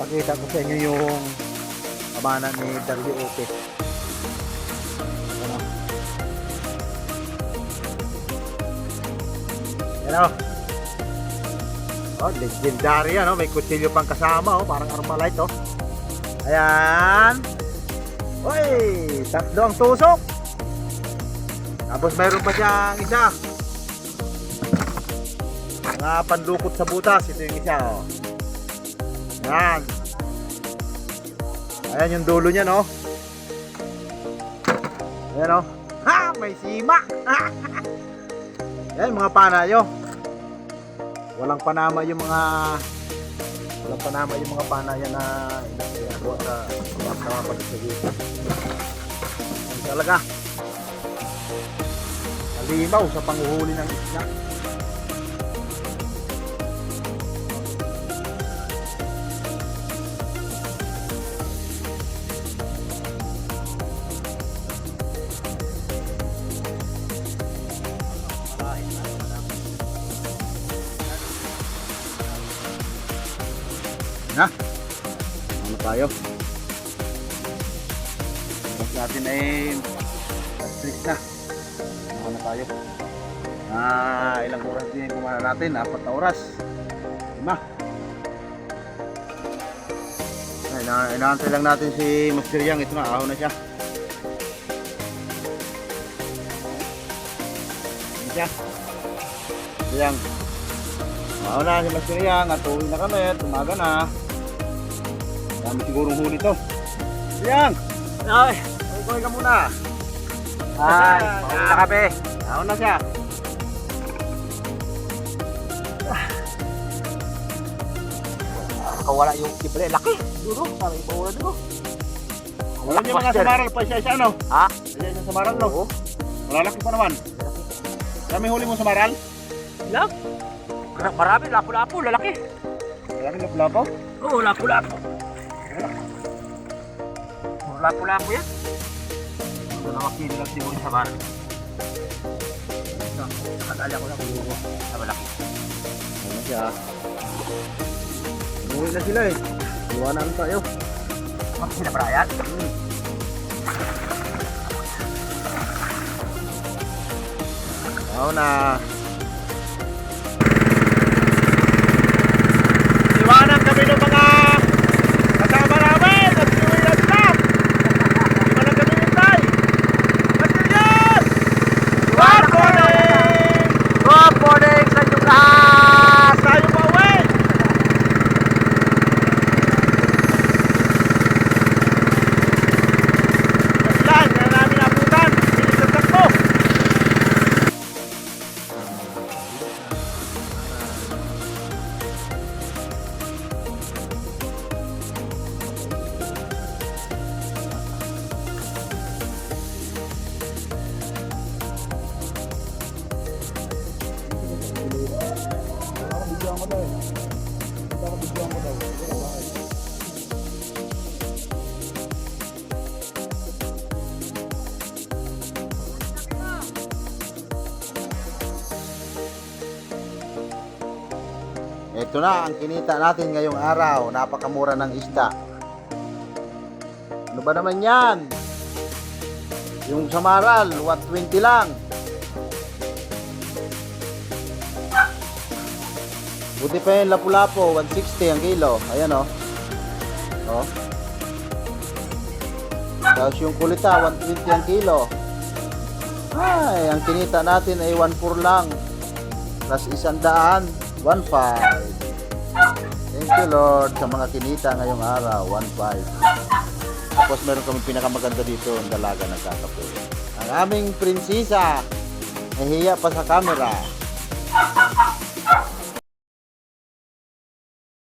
Pakita ko sa inyo yung kamana ni WOP. Ano? Ano? Oh, legendary yan, oh. May kutsilyo pang kasama, oh. Parang Armalite, oh. Ayan. Uy, tatlo ang tusok. Tapos mayroon pa siyang isa. Mga pandukot sa butas. Ito yung isa, oh. Ayan. Ayan yung dulo niya, no. Ayan, oh. Ha! May sima! Ayan, mga panayo. Walang panama yung mga panayan na inagawa sa mga pagsasagitan. Ayan talaga. Malimaw sa panguhuli ng isla. Na, ano tayo? Tapos natin ay tricks na. Ano tayo? Ilang oras din kumana natin? 4 na oras. 5. Inaantay lang natin si Master Yang. Ito na, ahon na siya. Ano siya? Master Yang. Ahon na si Master Yang at uwi na kami. Tumaga na. Dami sigurong huli to. Yang! Ay! Kuhay ka muna. Ay! Pauwi na kami. Ahon na siya. Nakawala yung kibre. Laki! Duro. Parang ipaula duro. Alam niyo mga samaral pa isa-isa, ano? Ha? Isa-isa samaral, no? Oo. Malalaki pa naman. Kami huli mo samaral? Ilang? Marami. Lapu-lapu. Lalaki. Marami lapu-lapu? Oo, lapu-lapu. Lapu-lapu yan. Nakakili lang siguro sa bar. Nakadala ko lang siguro sa malaki. Ano siya? Umuwi na sila, eh. Iwanan tayo. Ano sila, Brian? Na. Iwanan kami ng mga kasama namin. At sinuwi na sila. Di ba lang kami hintay? Masilyan! Good morning! Good morning sa inyong lahat! Tayo pa uwi! Masilyan, kaya namin nabutan. Bilis ang takbo. Ito na ang kinita natin ngayong araw. Napakamura ng isda. Ano ba naman yan? Yung samaral 120 lang. Buti pa yung lapu-lapo 160 ang kilo. Ayan, oh. Oh. Tapos yung kulita 120 ang kilo. Ay, ang kinita natin ay 1.4 lang. Plus 100, 1.5. Thank you, Lord, sa mga kinita ngayong araw. 1.5. Tapos meron kami pinakamaganda dito, ang dalaga nagkakape. Ang aming prinsesa, nahiya pa sa camera.